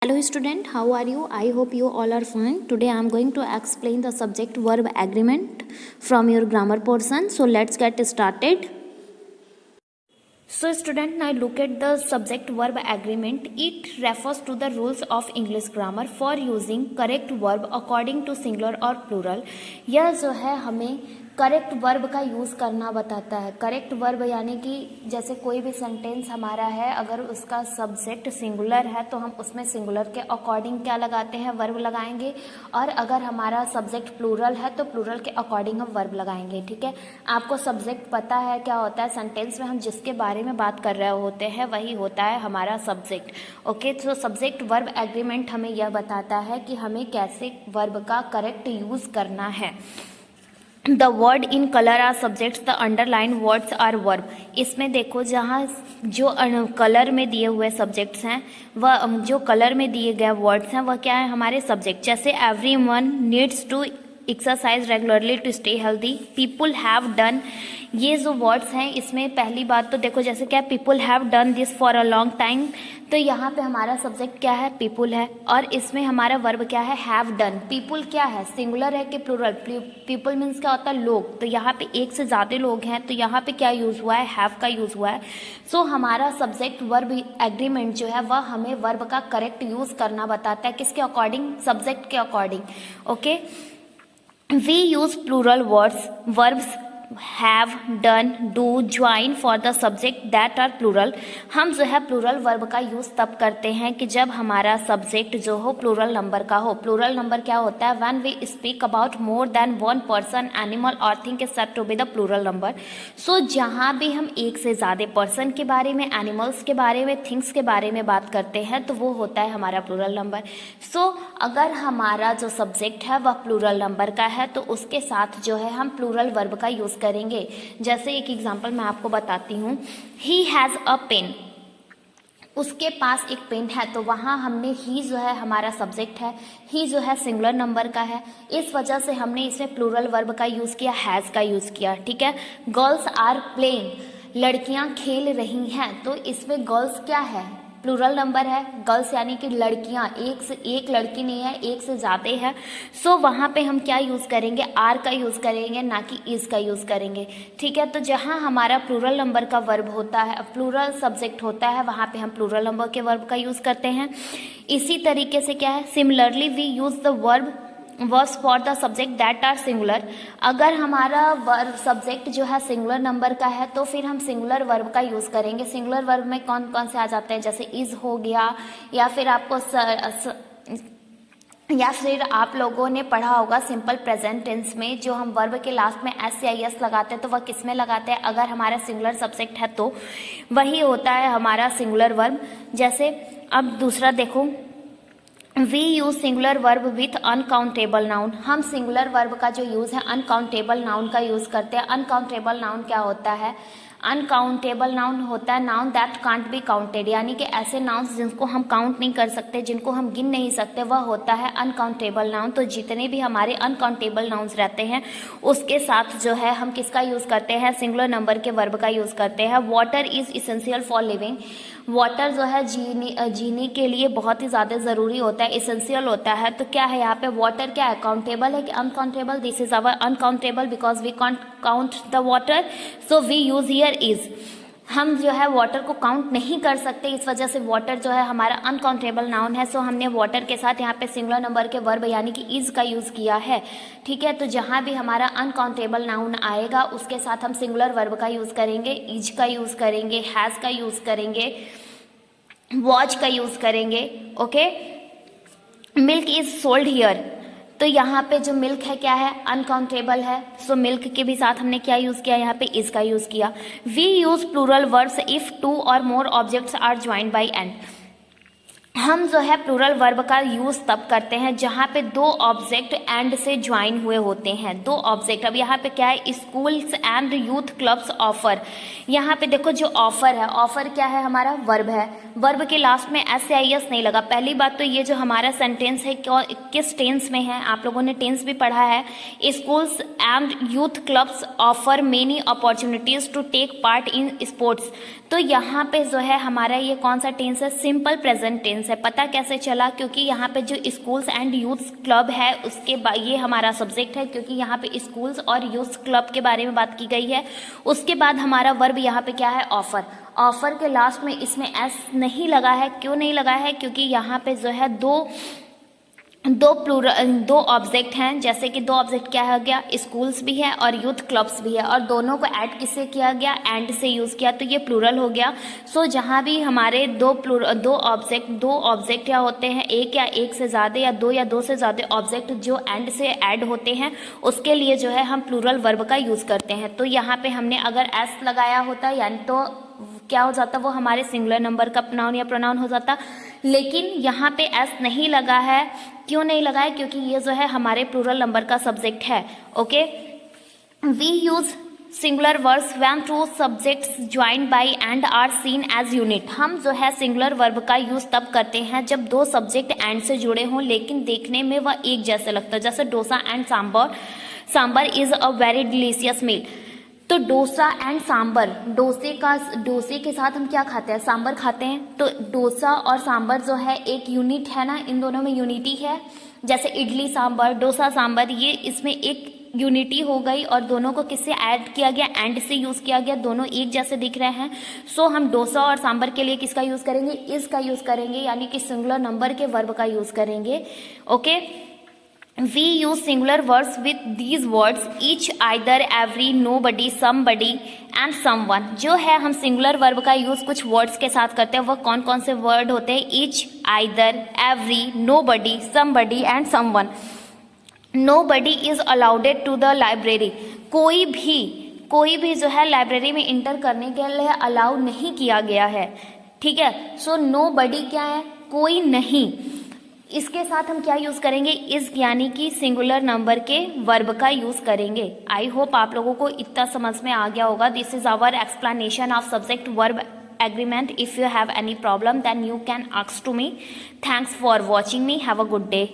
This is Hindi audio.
Hello student, how are you? I hope you all are fine. Today I am going to explain the subject verb agreement from your grammar portion. So let's get started. So student, now look at the subject verb agreement. It refers to the rules of English grammar for using correct verb according to singular or plural. यह जो है हमें करेक्ट वर्ब का यूज़ करना बताता है. करेक्ट वर्ब यानी कि जैसे कोई भी सेंटेंस हमारा है, अगर उसका सब्जेक्ट सिंगुलर है तो हम उसमें सिंगुलर के अकॉर्डिंग क्या लगाते हैं, वर्ब लगाएंगे. और अगर हमारा सब्जेक्ट प्लूरल है तो प्लूरल के अकॉर्डिंग हम वर्ब लगाएंगे. ठीक है, आपको सब्जेक्ट पता है क्या होता है. सेंटेंस में हम जिसके बारे में बात कर रहे होते हैं वही होता है हमारा सब्जेक्ट. ओके, तो सब्जेक्ट वर्ब एग्रीमेंट हमें यह बताता है कि हमें कैसे वर्ब का करेक्ट यूज़ करना है. The word in colour are subjects, the underline words are verb. इसमें देखो, जहाँ जो कलर में दिए हुए सब्जेक्ट्स हैं वह जो कलर में दिए गए वर्ड्स हैं वह क्या है, हमारे सब्जेक्ट. जैसे everyone needs to exercise regularly to stay healthy, people have done. ये जो वर्ड्स हैं इसमें पहली बात तो देखो, जैसे क्या, people have done this for a long time. तो यहाँ पे हमारा सब्जेक्ट क्या है, पीपुल है. और इसमें हमारा वर्ब क्या है, हैव डन. पीपुल क्या है, सिंगुलर है कि प्लूरल. पीपुल मीन्स क्या होता है, लोग. तो यहाँ पे एक से ज़्यादा लोग हैं तो यहाँ पे क्या यूज़ हुआ है, हैव का यूज़ हुआ है. सो हमारा सब्जेक्ट वर्ब एग्रीमेंट जो है वह हमें वर्ब का करेक्ट यूज़ करना बताता है. किसके अकॉर्डिंग, सब्जेक्ट के according. Okay, we use plural words, verbs have, done, do, join for the subject that are plural. हम जो है प्लूरल वर्ब का यूज़ तब करते हैं कि जब हमारा सब्जेक्ट जो हो प्लूरल नंबर का हो. प्लूरल नंबर क्या होता है, when we speak about more than one person, animal और thing is said to be the plural number. So जहाँ भी हम एक से ज़्यादा पर्सन के बारे में, एनिमल्स के बारे में, थिंग्स के बारे में बात करते हैं तो वो होता है हमारा प्लूरल नंबर. सो अगर हमारा जो सब्जेक्ट है वह प्लूरल नंबर का है तो उसके साथ जो है हम प्लूरल वर्ब का यूज़ करेंगे. जैसे एक एग्जांपल मैं आपको बताती हूँ. ही हैज़ अ पेन, उसके पास एक पेन है. तो वहाँ हमने ही जो है हमारा सब्जेक्ट है, ही जो है सिंगुलर नंबर का है, इस वजह से हमने इसमें प्लूरल वर्ब का यूज़ किया, हैज़ का यूज़ किया. ठीक है, गर्ल्स आर प्लेइंग, लड़कियाँ खेल रही हैं. तो इसमें गर्ल्स क्या है, प्लूरल नंबर है. गर्ल्स यानी कि लड़कियां, एक लड़की नहीं है, एक से ज़्यादा है. सो वहाँ पे हम क्या यूज़ करेंगे, आर का यूज़ करेंगे, ना कि इज़ का यूज़ करेंगे. ठीक है, तो जहाँ हमारा प्लूरल नंबर का वर्ब होता है, प्लूरल सब्जेक्ट होता है, वहाँ पे हम प्लूरल नंबर के वर्ब का यूज़ करते हैं. इसी तरीके से क्या है, similarly we use the verb verbs for the subject that are singular. अगर हमारा वर्ब सब्जेक्ट जो है सिंगुलर नंबर का है तो फिर हम सिंगुलर वर्ब का यूज़ करेंगे. सिंगुलर वर्ब में कौन कौन से आ जाते हैं, जैसे इज़ हो गया, या फिर या फिर आप लोगों ने पढ़ा होगा सिंपल प्रेजेंट टेंस में जो हम वर्ब के लास्ट में एस या एस लगाते हैं तो वह किस में लगाते हैं, अगर हमारा सिंगुलर सब्जेक्ट है तो वही होता है हमारा सिंगुलर वर्ब. जैसे अब दूसरा देखो, we use singular verb with uncountable noun. हम सिंगुलर वर्ब का जो यूज़ है अनकाउंटेबल नाउन का यूज़ करते हैं. अनकाउंटेबल नाउन क्या होता है, अनकाउंटेबल नाउन होता है noun that can't be counted, यानी कि ऐसे नाउन्स जिनको हम काउंट नहीं कर सकते, जिनको हम गिन नहीं सकते, वह होता है अनकाउंटेबल नाउन. तो जितने भी हमारे अनकाउंटेबल नाउन्स रहते हैं उसके साथ जो है हम किसका यूज़ करते हैं, सिंगुलर नंबर के वर्ब का यूज़ करते हैं. Water is essential for living. Water जो है जीने के लिए बहुत ही ज़्यादा ज़रूरी होता है, इसेंशियल होता है. तो क्या है यहाँ पे, वाटर क्या है, काउंटेबल है कि uncountable, this is our uncountable because we can't count the water. So we use here is. हम जो है वाटर को काउंट नहीं कर सकते, इस वजह से वाटर जो है हमारा अनकाउंटेबल नाउन है. सो हमने वाटर के साथ यहाँ पे सिंगुलर नंबर के वर्ब यानी कि इज का यूज़ किया है. ठीक है, तो जहाँ भी हमारा अनकाउंटेबल नाउन आएगा उसके साथ हम सिंगुलर वर्ब का यूज़ करेंगे, इज का यूज़ करेंगे, हैज़ का यूज़ करेंगे, वॉच का यूज़ करेंगे. Okay, milk is sold here. तो यहाँ पे जो मिल्क है क्या है, अनकाउंटेबल है. सो मिल्क के भी साथ हमने क्या यूज़ किया, यहाँ पे इज का यूज़ किया. We use plural verbs if two और more objects are joined by and. हम जो है प्लूरल वर्ब का यूज़ तब करते हैं जहाँ पे दो ऑब्जेक्ट एंड से ज्वाइन हुए होते हैं, दो ऑब्जेक्ट. अब यहाँ पे क्या है, schools and youth clubs offer. यहाँ पे देखो जो ऑफर है, ऑफर क्या है, हमारा वर्ब है. वर्ब के लास्ट में एस या एस नहीं लगा. पहली बात तो ये जो हमारा सेंटेंस है किस टेंस में है, आप लोगों ने टेंस भी पढ़ा है. Schools and youth clubs offer many opportunities to take part in sports. तो यहाँ पे जो है हमारा ये कौन सा टेंस है, सिंपल प्रेजेंट टेंस है। पता कैसे चला, क्योंकि यहाँ पे जो स्कूल्स एंड यूथ क्लब है उसके ये हमारा सब्जेक्ट है, क्योंकि यहाँ पे स्कूल्स और यूथ क्लब के बारे में बात की गई है। उसके बाद हमारा वर्ब यहाँ पे क्या है, ऑफर। ऑफर के लास्ट में इसमें एस नहीं लगा है। क्यों नहीं लगा है, क्योंकि यहाँ पे जो है दो ऑब्जेक्ट हैं, जैसे कि दो ऑब्जेक्ट क्या हो गया, स्कूल्स भी है और यूथ क्लब्स भी है, और दोनों को ऐड किससे किया गया, एंड से यूज़ किया, तो ये प्लूरल हो गया। सो जहाँ भी हमारे दो ऑब्जेक्ट क्या होते हैं, एक या एक से ज़्यादा या दो से ज़्यादा ऑब्जेक्ट जो एंड से ऐड होते हैं, उसके लिए जो है हम प्लूरल वर्ब का यूज़ करते हैं। तो यहाँ पे हमने अगर एस लगाया होता यानी तो क्या हो जाता, वो हमारे सिंगुलर नंबर का नाउन या प्रोनाउन हो जाता। लेकिन यहाँ पे एस नहीं लगा है। क्यों नहीं लगा है, क्योंकि ये जो है हमारे प्लूरल नंबर का सब्जेक्ट है। Okay, we use singular verbs when two subjects joined by and are seen as unit. हम जो है सिंगुलर वर्ब का यूज तब करते हैं जब दो सब्जेक्ट एंड से जुड़े हों लेकिन देखने में वह एक जैसे लगता है। जैसे dosa and sambar is a very delicious meal. तो डोसा एंड सांबर, डोसे के साथ हम क्या खाते हैं, सांबर खाते हैं। तो डोसा और सांबर जो है एक यूनिट है ना, इन दोनों में यूनिटी है। जैसे इडली सांबर, डोसा सांबर, ये इसमें एक यूनिटी हो गई और दोनों को किससे ऐड किया गया, एंड से यूज किया गया, दोनों एक जैसे दिख रहे हैं। सो हम डोसा और सांबर के लिए किसका यूज करेंगे, इज का यूज करेंगे, यानी कि सिंगुलर नंबर के वर्ब का यूज करेंगे। Okay, We use singular verbs with these words each, either, every, nobody, somebody and someone। जो है हम सिंगुलर वर्ब का यूज कुछ वर्ड्स के साथ करते हैं। वह कौन कौन से वर्ड होते हैं, each, either, every, nobody, somebody and someone। Nobody is allowed to the library। कोई भी जो है लाइब्रेरी में इंटर करने के लिए अलाउ नहीं किया गया है। ठीक है, सो nobody क्या है, कोई नहीं। इसके साथ हम क्या यूज करेंगे, इज यानी कि सिंगुलर नंबर के वर्ब का यूज करेंगे। आई होप आप लोगों को इतना समझ में आ गया होगा। This is our explanation of subject verb agreement. If you have any problem then you can ask to me. Thanks for watching me. Have a good day.